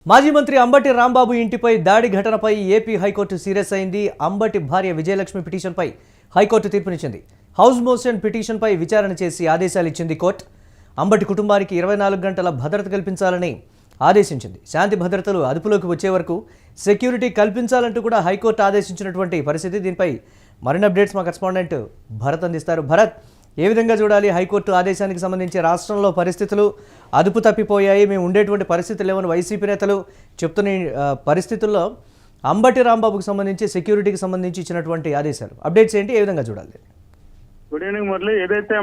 మాజీ మంత్రి అంబటి రాంబాబు ఇంటిపై దాడి ఘటనపై ఏపీ హైకోర్టు సీరియస్ అయింది. అంబటి భార్య విజయలక్ష్మి పిటిషన్పై హైకోర్టు తీర్పునిచ్చింది. హౌస్ మోషన్ పిటిషన్పై విచారణ చేసి ఆదేశాలు ఇచ్చింది కోర్టు. అంబటి కుటుంబానికి 24 గంటల భద్రత కల్పించాలని ఆదేశించింది. శాంతి భద్రతలు అదుపులోకి వచ్చే వరకు సెక్యూరిటీ కల్పించాలంటూ కూడా హైకోర్టు ఆదేశించినటువంటి పరిస్థితి. దీనిపై మరిన్ని అప్డేట్స్ మా కరెస్పాండెంట్ భరత్ అందిస్తారు. భరత్, ఏ విధంగా చూడాలి హైకోర్టు ఆదేశానికి సంబంధించి? రాష్ట్రంలో పరిస్థితులు అదుపు తప్పిపోయాయి, మేము ఉండేటువంటి పరిస్థితులు లేవని వైసీపీ నేతలు చెప్తున్న పరిస్థితుల్లో అంబటి రాంబాబుకు సంబంధించి సెక్యూరిటీకి సంబంధించి ఇచ్చినటువంటి ఆదేశాలు అప్డేట్స్ ఏంటి, ఏ విధంగా చూడాలి? Good evening Murali. ఏదైతే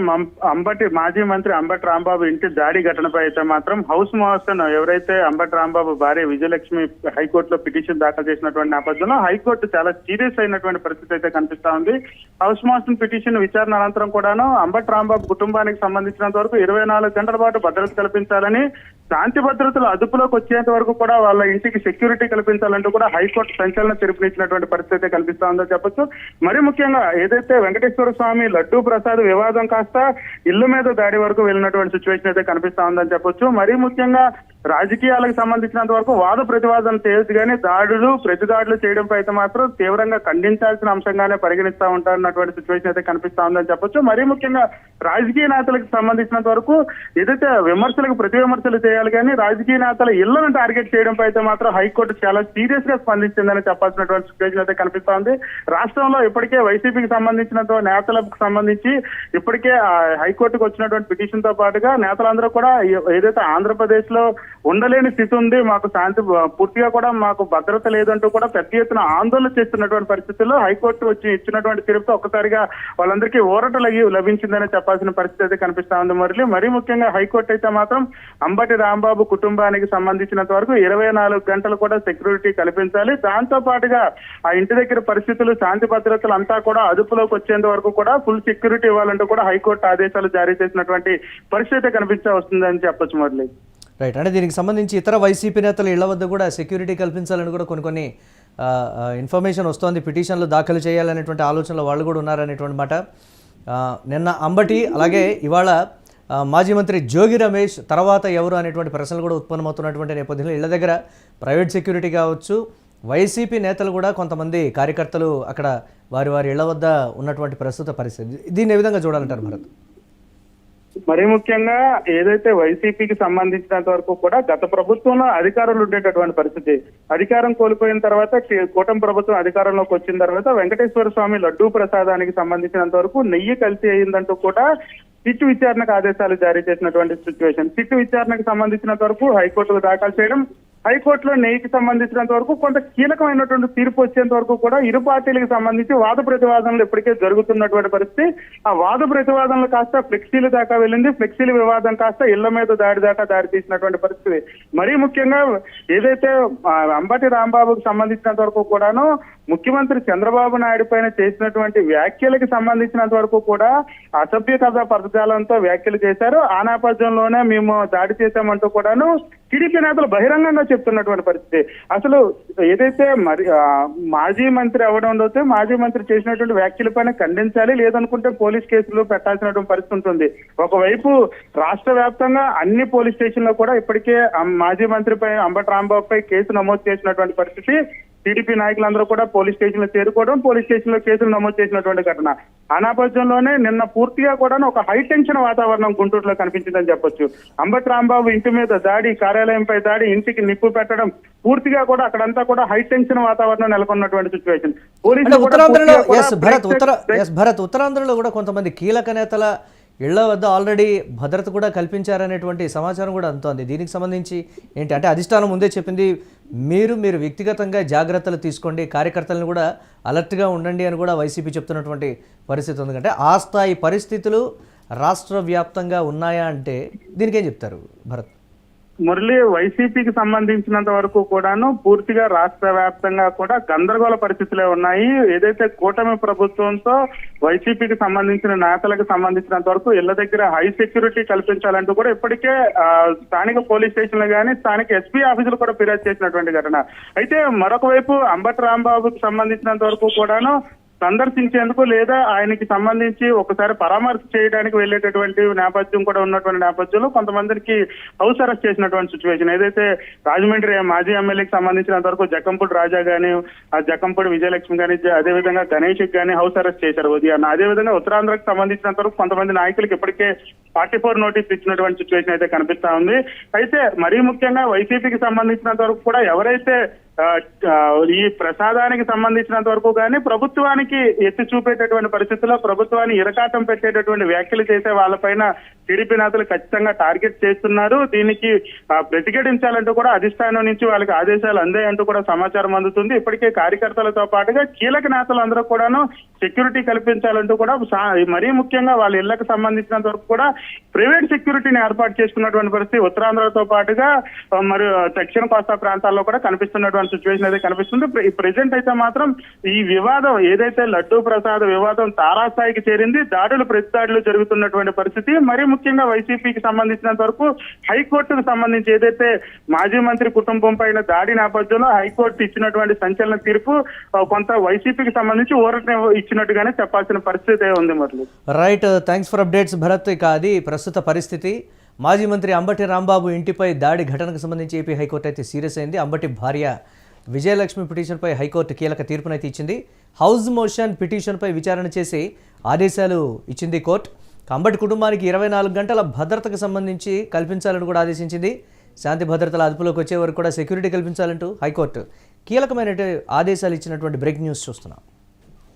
మాజీ మంత్రి అంబటి రాంబాబు ఇంటి దాడి ఘటనపై అయితే మాత్రం హౌస్ మోషన్ ఎవరైతే అంబటి రాంబాబు భార్య విజయలక్ష్మి హైకోర్టులో పిటిషన్ దాఖలు చేసినటువంటి నేపథ్యంలో హైకోర్టు చాలా సీరియస్ అయినటువంటి పరిస్థితి అయితే కనిపిస్తా ఉంది. హౌస్ మోషన్ పిటిషన్ విచారణ అనంతరం కూడాను అంబటి రాంబాబు కుటుంబానికి సంబంధించినంత వరకు 24 గంటల పాటు భద్రత కల్పించాలని, శాంతి భద్రతలు అదుపులోకి వచ్చేంత వరకు కూడా వాళ్ళ ఇంటికి సెక్యూరిటీ కల్పించాలంటూ కూడా హైకోర్టు సంచలన తీర్పునిచ్చినటువంటి పరిస్థితి కనిపిస్తా ఉందో చెప్పొచ్చు. మరి ముఖ్యంగా ఏదైతే వెంకటేశ్వర స్వామి లడ్డూ ప్రసాద్ వివాదం కాస్త ఇళ్ల మీద దాడి వరకు వెళ్ళినటువంటి సిచ్యువేషన్ అయితే కనిపిస్తా ఉందని చెప్పొచ్చు. మరీ ముఖ్యంగా రాజకీయాలకు సంబంధించినంత వరకు వాద ప్రతివాదన చేయొచ్చు కానీ దాడులు ప్రతిదాడులు చేయడంపై అయితే మాత్రం తీవ్రంగా ఖండించాల్సిన అంశంగానే పరిగణిస్తా ఉంటారన్నటువంటి సిచ్యువేషన్ అయితే కనిపిస్తా ఉందని చెప్పొచ్చు. మరీ ముఖ్యంగా రాజకీయ నేతలకు సంబంధించినంత వరకు ఏదైతే విమర్శలకు ప్రతి విమర్శలు చేయాలి కానీ రాజకీయ నేతల ఇళ్లను టార్గెట్ చేయడంపై అయితే మాత్రం హైకోర్టు చాలా సీరియస్ గా స్పందించిందని చెప్పాల్సినటువంటి సిచ్యువేషన్ అయితే కనిపిస్తా ఉంది. రాష్ట్రంలో ఇప్పటికే వైసీపీకి సంబంధించిన నేతలకు సంబంధించి ఇప్పటికే హైకోర్టుకు వచ్చినటువంటి పిటిషన్ తో పాటుగా నేతలందరూ కూడా ఏదైతే ఆంధ్రప్రదేశ్ లో ఉండలేని స్థితి ఉంది, మాకు శాంతి పూర్తిగా కూడా మాకు భద్రత లేదంటూ కూడా పెద్ద ఎత్తున ఆందోళన చేస్తున్నటువంటి పరిస్థితుల్లో హైకోర్టు వచ్చి ఇచ్చినటువంటి తీర్పుతో ఒక్కసారిగా వాళ్ళందరికీ ఊరట లభించిందని చెప్పాల్సిన పరిస్థితి అయితే కనిపిస్తా ఉంది. మరీ ముఖ్యంగా హైకోర్టు అయితే మాత్రం అంబటి రాంబాబు కుటుంబానికి సంబంధించినంత వరకు 24 గంటలు కూడా సెక్యూరిటీ కల్పించాలి, దాంతో పాటుగా ఆ ఇంటి దగ్గర పరిస్థితులు శాంతి భద్రతలు అంతా కూడా అదుపులోకి వచ్చేంత వరకు కూడా ఫుల్ సెక్యూరిటీ ఇవ్వాలంటూ కూడా హైకోర్టు ఆదేశాలు జారీ చేసినటువంటి పరిస్థితి కనిపించే వస్తుందని చెప్పొచ్చు మురళి. రైట్, అంటే దీనికి సంబంధించి ఇతర వైసీపీ నేతలు ఇళ్ల వద్ద కూడా సెక్యూరిటీ కల్పించాలని కూడా కొన్ని ఇన్ఫర్మేషన్ వస్తోంది. పిటిషన్లు దాఖలు చేయాలనేటువంటి ఆలోచనలో వాళ్ళు కూడా ఉన్నారనేటువంటి మాట. నిన్న అంబటి, అలాగే ఇవాళ మాజీ మంత్రి జోగి రమేష్ తర్వాత ఎవరు అనేటువంటి ప్రశ్నలు కూడా ఉత్పన్నమవుతున్నటువంటి నేపథ్యంలో ఇళ్ల దగ్గర ప్రైవేట్ సెక్యూరిటీ కావచ్చు, వైసీపీ నేతలు కూడా కొంతమంది కార్యకర్తలు అక్కడ వారి ఇళ్ల వద్ద ఉన్నటువంటి ప్రస్తుత పరిస్థితి, దీన్ని ఏ విధంగా చూడాలంటారు భరత్? మరీ ముఖ్యంగా ఏదైతే వైసీపీకి సంబంధించినంత వరకు కూడా గత ప్రభుత్వంలో అధికారులు ఉండేటటువంటి పరిస్థితి, అధికారం కోల్పోయిన తర్వాత కూటమి ప్రభుత్వం అధికారంలోకి వచ్చిన తర్వాత వెంకటేశ్వర స్వామి లడ్డూ ప్రసాదానికి సంబంధించినంత వరకు నెయ్యి కలిసి అయిందంటూ కూడా సిట్ విచారణకు ఆదేశాలు జారీ చేసినటువంటి సిచ్యువేషన్. సిట్ విచారణకు సంబంధించినంత వరకు హైకోర్టుకు దాఖలు చేయడం, హైకోర్టులో నెయ్యికి సంబంధించినంత వరకు కొంత కీలకమైనటువంటి తీర్పు వచ్చేంత వరకు కూడా ఇరు పార్టీలకు సంబంధించి వాద ప్రతివాదనలు ఇప్పటికే జరుగుతున్నటువంటి పరిస్థితి. ఆ వాద ప్రతివాదనలు కాస్త ఫ్లెక్సీలు దాకా వెళ్ళింది, ఫ్లెక్సీల వివాదం కాస్త ఇళ్ల మీద దాడి దాకా దారి తీసినటువంటి పరిస్థితి. మరీ ముఖ్యంగా ఏదైతే అంబటి రాంబాబుకు సంబంధించినంత వరకు కూడాను ముఖ్యమంత్రి చంద్రబాబు నాయుడు పైన చేసినటువంటి వ్యాఖ్యలకు సంబంధించినంత వరకు కూడా అసభ్యకథ పదజాలంతో వ్యాఖ్యలు చేశారు. ఆ నేపథ్యంలోనే మేము దాడి చేశామంటూ కూడాను టీడీపీ నేతలు బహిరంగంగా చెప్తున్నటువంటి పరిస్థితి. అసలు ఏదైతే మాజీ మంత్రి అవడంతో మాజీ మంత్రి చేసినటువంటి వ్యాఖ్యలపైన ఖండించాలి, లేదనుకుంటే పోలీస్ కేసులు పెట్టాల్సినటువంటి పరిస్థితి ఉంటుంది. ఒకవైపు రాష్ట్ర వ్యాప్తంగా అన్ని పోలీస్ స్టేషన్లో కూడా ఇప్పటికే మాజీ మంత్రిపై అంబటి రాంబాబుపై కేసు నమోదు చేసినటువంటి పరిస్థితి. టీడీపీ నాయకులందరూ కూడా పోలీస్ స్టేషన్ లో చేరుకోవడం, పోలీస్ స్టేషన్ లో కేసులు నమోదు చేసినటువంటి ఘటన. ఆ నేపథ్యంలోనే నిన్న పూర్తిగా కూడా ఒక హై టెన్షన్ వాతావరణం గుంటూరులో కనిపించిందని చెప్పొచ్చు. అంబటి రాంబాబు ఇంటి మీద దాడి, కార్యాలయంపై దాడి, ఇంటికి నిప్పు పెట్టడం, పూర్తిగా కూడా అక్కడంతా కూడా హై టెన్షన్ వాతావరణం నెలకొన్నటువంటి సిచ్యువేషన్. ఉత్తరాంధ్రలో కూడా కొంతమంది కీలక నేతల ఇళ్ల వద్ద ఆల్రెడీ భద్రత కూడా కల్పించారనేటువంటి సమాచారం కూడా అందుతోంది. దీనికి సంబంధించి ఏంటి అంటే అధిష్టానం ముందే చెప్పింది, మీరు వ్యక్తిగతంగా జాగ్రత్తలు తీసుకోండి, కార్యకర్తలను కూడా అలర్ట్గా ఉండండి అని కూడా వైసీపీ చెప్తున్నటువంటి పరిస్థితి ఉంది. అంటే ఆ స్థాయి పరిస్థితులు రాష్ట్ర వ్యాప్తంగా ఉన్నాయా అంటే దీనికి ఏం చెప్తారు భరత్? మురళి, వైసీపీకి సంబంధించినంత వరకు కూడాను పూర్తిగా రాష్ట్ర వ్యాప్తంగా కూడా గందరగోళ పరిస్థితులే ఉన్నాయి. ఏదైతే కూటమి ప్రభుత్వంతో వైసీపీకి సంబంధించిన నేతలకు సంబంధించినంత వరకు ఇళ్ల దగ్గర హై సెక్యూరిటీ కల్పించాలంటూ కూడా ఇప్పటికే స్థానిక పోలీస్ స్టేషన్లు కానీ స్థానిక ఎస్పీ ఆఫీసులు కూడా ఫిర్యాదు చేసినటువంటి ఘటన. అయితే మరొక వైపు అంబటి రాంబాబుకి సంబంధించినంత వరకు కూడాను సందర్శించేందుకు లేదా ఆయనకి సంబంధించి ఒకసారి పరామర్శ చేయడానికి వెళ్ళేటటువంటి నేపథ్యం కూడా ఉన్నటువంటి నేపథ్యంలో కొంతమందికి హౌస్ అరెస్ట్ చేసినటువంటి సిచ్యువేషన్. ఏదైతే రాజమండ్రి మాజీ ఎమ్మెల్యేకి సంబంధించినంత వరకు జక్కంపూడి రాజా గాని, ఆ జక్కంపూడి విజయలక్ష్మి గాని, అదేవిధంగా గణేష్ గాని హౌస్ అరెస్ట్ చేశారు ఉదయాన్న. అదేవిధంగా ఉత్తరాంధ్రకు సంబంధించినంత వరకు కొంతమంది నాయకులకు ఇప్పటికే 44 నోటీస్ ఇచ్చినటువంటి సిచ్యువేషన్ అయితే కనిపిస్తా ఉంది. అయితే మరీ ముఖ్యంగా వైసీపీకి సంబంధించినంత వరకు కూడా ఎవరైతే ఈ ప్రసాదానికి సంబంధించినంత వరకు కానీ ప్రభుత్వానికి ఎత్తి చూపేటటువంటి పరిస్థితుల్లో ప్రభుత్వాన్ని ఇరకాటం పెట్టేటటువంటి వ్యాఖ్యలు చేసే వాళ్ళపైన టీడీపీ నేతలు ఖచ్చితంగా టార్గెట్ చేస్తున్నారు. దీనికి ప్రతిఘటించాలంటూ కూడా అధిష్టానం నుంచి వాళ్ళకి ఆదేశాలు అందాయంటూ కూడా సమాచారం అందుతుంది. ఇప్పటికే కార్యకర్తలతో పాటుగా కీలక నేతలు అందరూ కూడాను సెక్యూరిటీ కల్పించాలంటూ కూడా మరీ ముఖ్యంగా వాళ్ళ ఇళ్లకు సంబంధించినంత వరకు కూడా ప్రైవేట్ సెక్యూరిటీని ఏర్పాటు చేసుకున్నటువంటి పరిస్థితి ఉత్తరాంధ్రతో పాటుగా మరియు దక్షిణ కోస్తా ప్రాంతాల్లో కూడా కనిపిస్తున్నటువంటి సిచ్యువేషన్ అయితే కనిపిస్తుంది. ఈ ప్రెజెంట్ అయితే మాత్రం ఈ వివాదం ఏదైతే లడ్డూ ప్రసాద్ వివాదం తారాస్థాయికి చేరింది. ప్రతి దాడులు జరుగుతున్నటువంటి పరిస్థితి. మరి ముఖ్యంగా వైసీపీకి సంబంధించినంత వరకు హైకోర్టుకు సంబంధించి ఏదైతే మాజీ మంత్రి కుటుంబం పైన దాడి నేపథ్యంలో హైకోర్టు ఇచ్చినటువంటి సంచలన తీర్పు కొంత వైసీపీకి సంబంధించి ఊరట ఇచ్చినట్టుగానే చెప్పాల్సిన పరిస్థితి ఉంది. మరి right, thanks for updates Bharat. ఇక అది ప్రస్తుత పరిస్థితి. మాజీ మంత్రి అంబటి రాంబాబు ఇంటిపై దాడి ఘటనకు సంబంధించి ఏపీ హైకోర్టు అయితే సీరియస్ అయింది. అంబటి భార్య విజయలక్ష్మి పిటిషన్పై హైకోర్టు కీలక తీర్పునైతే ఇచ్చింది. హౌస్ మోషన్ పిటిషన్పై విచారణ చేసి ఆదేశాలు ఇచ్చింది కోర్టు. అంబటి కుటుంబానికి 24 గంటల భద్రతకు సంబంధించి కల్పించాలని కూడా ఆదేశించింది. శాంతి భద్రతల అదుపులోకి వచ్చే వరకు కూడా సెక్యూరిటీ కల్పించాలంటూ హైకోర్టు కీలకమైన ఆదేశాలు ఇచ్చినటువంటి బ్రేక్ న్యూస్ చూస్తున్నాం.